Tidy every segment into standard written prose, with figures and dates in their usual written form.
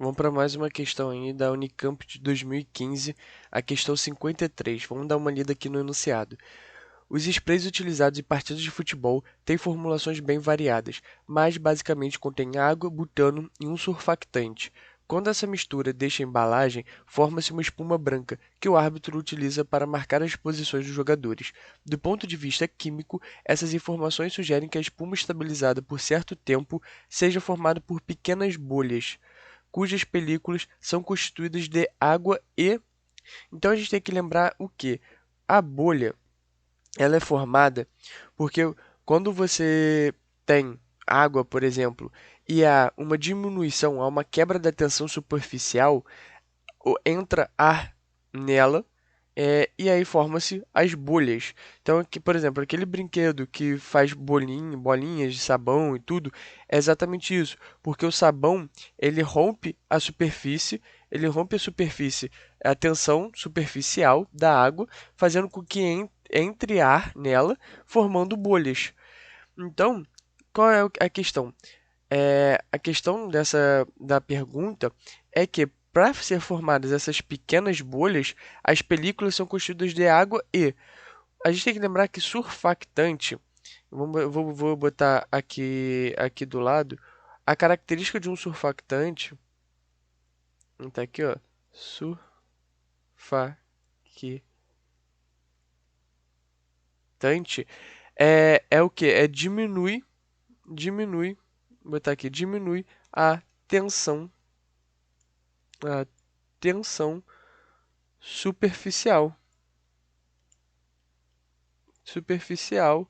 Vamos para mais uma questão aí da Unicamp de 2015, a questão 53. Vamos dar uma lida aqui no enunciado. Os sprays utilizados em partidas de futebol têm formulações bem variadas, mas basicamente contêm água, butano e um surfactante. Quando essa mistura deixa a embalagem, forma-se uma espuma branca, que o árbitro utiliza para marcar as posições dos jogadores. Do ponto de vista químico, essas informações sugerem que a espuma estabilizada por certo tempo seja formada por pequenas bolhas, cujas películas são constituídas de água e... Então a gente tem que lembrar o que? A bolha, ela é formada porque quando você tem água, por exemplo, e há uma diminuição, há uma quebra da tensão superficial, entra ar nela, e aí forma-se as bolhas. Então, aqui, por exemplo, aquele brinquedo que faz bolinhas de sabão e tudo, é exatamente isso, porque o sabão, ele rompe a superfície, a tensão superficial da água, fazendo com que entre ar nela, formando bolhas. Então, qual é a questão? A questão da pergunta é que, para ser formadas essas pequenas bolhas, as películas são constituídas de água e a gente tem que lembrar que surfactante, vou botar aqui do lado, a característica de um surfactante, tá aqui, ó, surfactante, é o que? Diminui, vou botar aqui, diminui a tensão, a tensão superficial. Superficial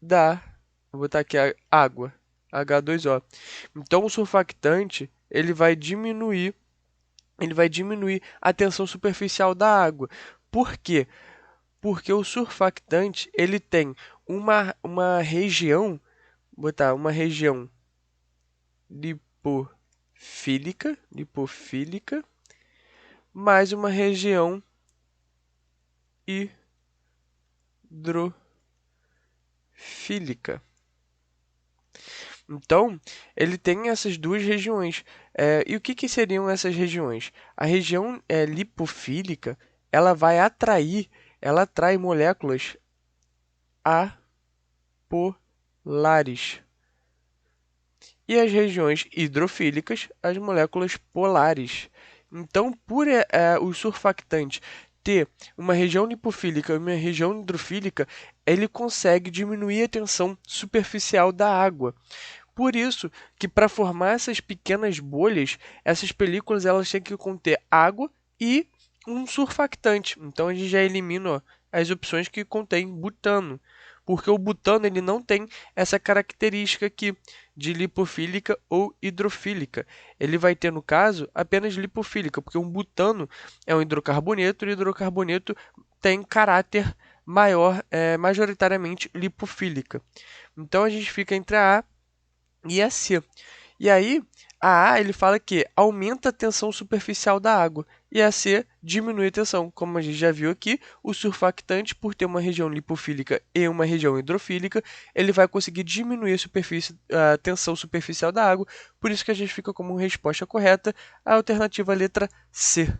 da, vou botar aqui a água, H2O. Então o surfactante, ele vai diminuir a tensão superficial da água. Por quê? Porque o surfactante, ele tem uma região, vou botar uma região lipofílica, mais uma região hidrofílica. Então, ele tem essas duas regiões. E o que seriam essas regiões? A região lipofílica, ela atrai moléculas apolares. E as regiões hidrofílicas, as moléculas polares. Então, o surfactante ter uma região lipofílica e uma região hidrofílica, ele consegue diminuir a tensão superficial da água. Por isso que para formar essas pequenas bolhas, essas películas elas têm que conter água e um surfactante. Então a gente já elimina, ó, as opções que contêm butano, porque o butano ele não tem essa característica aqui de lipofílica ou hidrofílica. Ele vai ter, no caso, apenas lipofílica, porque um butano é um hidrocarboneto e o hidrocarboneto tem caráter maior, majoritariamente lipofílica. Então a gente fica entre a A e a C. E aí, a A ele fala que aumenta a tensão superficial da água e a C diminui a tensão. Como a gente já viu aqui, o surfactante, por ter uma região lipofílica e uma região hidrofílica, ele vai conseguir diminuir a tensão superficial da água. Por isso que a gente fica como resposta correta a alternativa letra C.